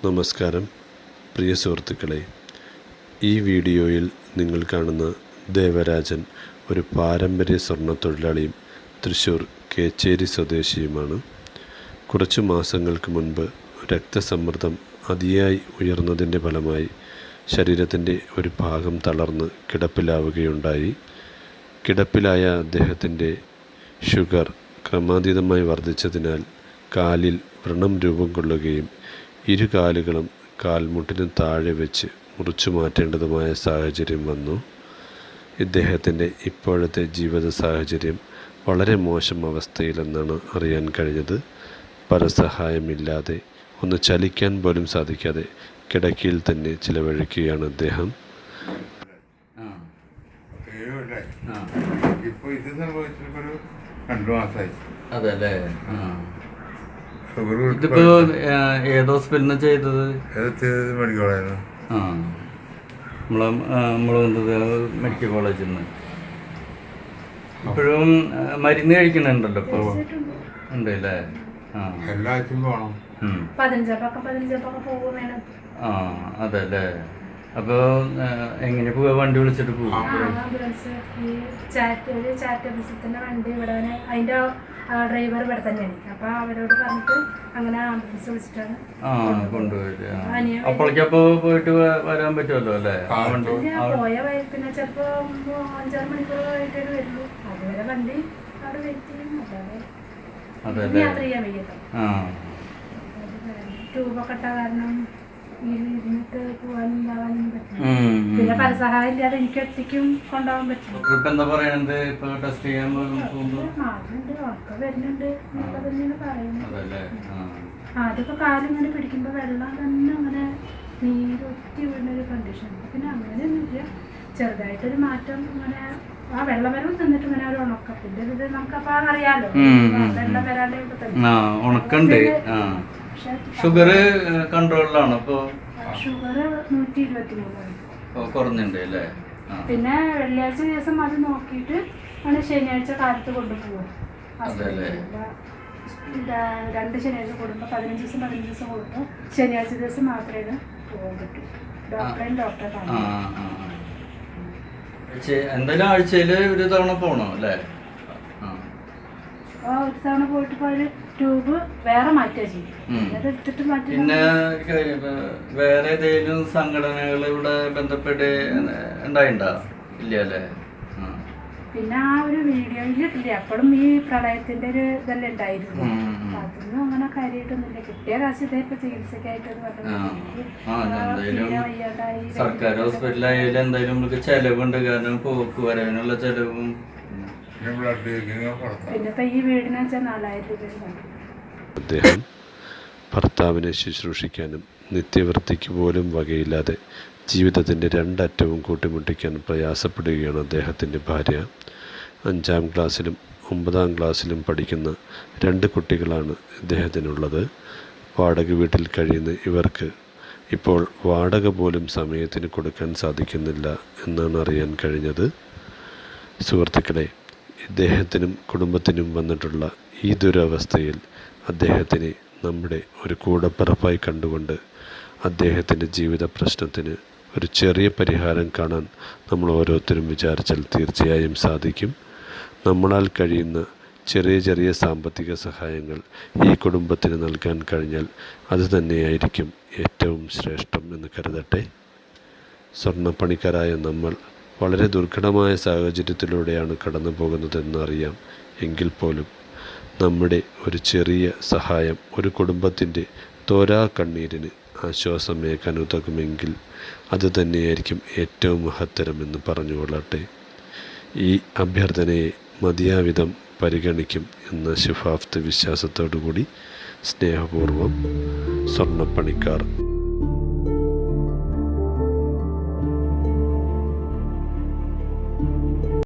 നമസ്കാരം പ്രിയ സുഹൃത്തുക്കളെ, ഈ വീഡിയോയിൽ നിങ്ങൾ കാണുന്ന ദേവരാജൻ ഒരു പാരമ്പര്യ സ്വർണ്ണ തൊഴിലാളിയും തൃശ്ശൂർ കേച്ചേരി സ്വദേശിയുമാണ്. കുറച്ചു മാസങ്ങൾക്ക് മുൻപ് രക്തസമ്മർദ്ദം അതിയായി ഉയർന്നതിൻ്റെ ഫലമായി ശരീരത്തിൻ്റെ ഒരു ഭാഗം തളർന്ന് കിടപ്പിലാവുകയുണ്ടായി. കിടപ്പിലായ അദ്ദേഹത്തിൻ്റെ ഷുഗർ ക്രമാതീതമായി വർദ്ധിച്ചതിനാൽ കാലിൽ വ്രണം രൂപം കൊള്ളുകയും ഇരു കാലുകളും കാൽമുട്ടിന് താഴെ വെച്ച് മുറിച്ചു മാറ്റേണ്ടതുമായ സാഹചര്യം വന്നു. ഇദ്ദേഹത്തിൻ്റെ ഇപ്പോഴത്തെ ജീവിത സാഹചര്യം വളരെ മോശം അവസ്ഥയിലെന്നാണ് അറിയാൻ കഴിഞ്ഞത്. പരസഹായമില്ലാതെ ഒന്ന് ചലിക്കാൻ പോലും സാധിക്കാതെ കിടക്കയിൽ തന്നെ ചിലവഴിക്കുകയാണ് അദ്ദേഹം. അതല്ലേ, ഇതിപ്പോ ഏത് ഹോസ്പിറ്റലിന് ചെയ്തത്? മെഡിക്കൽ കോളേജിൽ നിന്ന്. ഇപ്പോഴും മരുന്ന് കഴിക്കണുണ്ടല്ലോ ഇപ്പൊ? ഉണ്ടല്ലേ. അതല്ലേ. അപ്പൊ എങ്ങനെ പോവാ? വണ്ടി വിളിച്ചിട്ട് പോകും? ഡ്രൈവർ ഇവിടെ തന്നെയാണ്. അപ്പൊ അവരോട് പറഞ്ഞിട്ട് അങ്ങനെ ആംബുലൻസ് വിളിച്ചിട്ടാണ് കൊണ്ടുപോയത്. അപ്പോഴേക്കപ്പോ പോയിട്ട് വരാൻ പറ്റുമല്ലോ അല്ലേ? പോയ പിന്നെ ചിലപ്പോ 5-6 മണിക്കൂർ കഴിഞ്ഞിട്ടേ വരുള്ളൂ. അതുവരെ വണ്ടി അവിടെ വെയിറ്റ് ചെയ്യും. അല്ലാതെ യാത്ര ചെയ്യാൻ വയ്യല്ലോ. ട്യൂബൊക്കെ ഇട്ട കാരണം ഇരുന്നിട്ട് പോകാനും ഉണ്ടാവാനും പറ്റും. പിന്നെ പരസഹായം ഇല്ലാതെ എനിക്ക് ഒറ്റയ്ക്കും കൊണ്ടുപോകാൻ പറ്റും. മാറുന്നുണ്ട്, ഒക്കെ വരുന്നുണ്ട് എന്നൊക്കെ തന്നെയാണ് പറയുന്നത്. ആദ്യമൊക്കെ കാലിങ്ങനെ പിടിക്കുമ്പോ വെള്ളം തന്നെ അങ്ങനെ നീരൊറ്റി വീണൊരു കണ്ടീഷൻ. പിന്നെ അങ്ങനെയൊന്നുമില്ല, ചെറുതായിട്ടൊരു മാറ്റം. ഇങ്ങനെ ആ വെള്ളം വരവ് തന്നിട്ട് ഇങ്ങനെ ഒരു ഉണക്കത്തിന്റെ ഇത് നമുക്കപ്പോ അറിയാലോ. വെള്ളം വരാണ്ട് ഉണക്കുണ്ട്. ഷുഗർ കൺട്രോളിലാണ് ഇപ്പൊ? ഷുഗർ 123 കുറഞ്ഞുണ്ട് അല്ലേ? പിന്നെ വെള്ളിയാഴ്ച ദിവസം അത് നോക്കിയിട്ട് ആണ് ശനിയാഴ്ച കാലത്ത് കൊണ്ടുപോകും. 2 ശനിയാഴ്ച കൂടുമ്പോൾ 15 ദിവസം കൂടുമ്പോൾ ശനിയാഴ്ച ദിവസം മാത്രമേ പോകാൻ പറ്റൂ. ഡോക്ടറെ കാണാം. എന്തായാലും ആഴ്ചയില് ഒരു തവണ പോണോ അല്ലേ? ഒരു തവണ പോയിട്ട് ഇപ്പൊ ഒരു ട്യൂബ് വേറെ മാറ്റുക ചെയ്യും. എടുത്തിട്ട് മാറ്റി. പിന്നെ വേറെ ഏതെങ്കിലും സംഘടനകൾ ഇവിടെ ബന്ധപ്പെട്ട് ഉണ്ടായിണ്ടോ? ഇല്ല അല്ലേ? പിന്നെ ആ ഒരു വീഡിയോയിൽ ഇല്ല, അപ്പോഴും ഈ പ്രളയത്തിന്റെ ഒരു ഇതെല്ലാം ഉണ്ടായിരുന്നു. അതൊന്നും അങ്ങനെ കാര്യമായിട്ടൊന്നുമില്ല. കിട്ടിയ കാശ് ഇതേപ്പോ ചികിത്സക്കായിട്ട് സർക്കാർ ഹോസ്പിറ്റലായാലും എന്തായാലും നമുക്ക് ചെലവുണ്ട്. കാരണം പോക്ക് വരാനുള്ള ചെലവും പിന്നെ ഈ വീടിന് വെച്ചാൽ 4000 രൂപ. അദ്ദേഹം ഭർത്താവിനെ ശുശ്രൂഷിക്കാനും നിത്യവൃത്തിക്ക് പോലും വകയില്ലാതെ ജീവിതത്തിൻ്റെ രണ്ടറ്റവും കൂട്ടിമുട്ടിക്കാൻ പ്രയാസപ്പെടുകയാണ് അദ്ദേഹത്തിൻ്റെ ഭാര്യ. 5ാം ക്ലാസ്സിലും 9ാം ക്ലാസ്സിലും പഠിക്കുന്ന 2 കുട്ടികളാണ് ഇദ്ദേഹത്തിനുള്ളത്. വാടക വീട്ടിൽ കഴിയുന്ന ഇവർക്ക് ഇപ്പോൾ വാടക പോലും സമയത്തിന് കൊടുക്കാൻ സാധിക്കുന്നില്ല എന്നാണ് അറിയാൻ കഴിഞ്ഞത്. സുഹൃത്തുക്കളെ, ഇദ്ദേഹത്തിനും കുടുംബത്തിനും വന്നിട്ടുള്ള ഈ ദുരവസ്ഥയിൽ അദ്ദേഹത്തിനെ നമ്മുടെ ഒരു കൂടപ്പിറപ്പായി കണ്ടുകൊണ്ട് അദ്ദേഹത്തിൻ്റെ ജീവിത പ്രശ്നത്തിന് ഒരു ചെറിയ പരിഹാരം കാണാൻ നമ്മൾ ഓരോരുത്തരും വിചാരിച്ചാൽ തീർച്ചയായും സാധിക്കും. നമ്മളാൽ കഴിയുന്ന ചെറിയ ചെറിയ സാമ്പത്തിക സഹായങ്ങൾ ഈ കുടുംബത്തിന് നൽകാൻ കഴിഞ്ഞാൽ അത് തന്നെയായിരിക്കും ഏറ്റവും ശ്രേഷ്ഠം എന്ന് കരുതട്ടെ. സ്വർണ്ണപ്പണിക്കാരായ നമ്മൾ വളരെ ദുർഘടമായ സാഹചര്യത്തിലൂടെയാണ് കടന്നു പോകുന്നതെന്നറിയാം. എങ്കിൽ പോലും നമ്മുടെ ഒരു ചെറിയ സഹായം ഒരു കുടുംബത്തിൻ്റെ തോരാ കണ്ണീരിന് ആശ്വാസമേകാൻ ഉതകുമെങ്കിൽ അത് തന്നെയായിരിക്കും ഏറ്റവും മഹത്തരമെന്ന് പറഞ്ഞുകൊള്ളട്ടെ. ഈ അഭ്യർത്ഥനയെ മതിയാവിധം പരിഗണിക്കും എന്ന ശുഭാപ്ത വിശ്വാസത്തോടു കൂടി സ്നേഹപൂർവ്വം സ്വർണ്ണപ്പണിക്കാർ.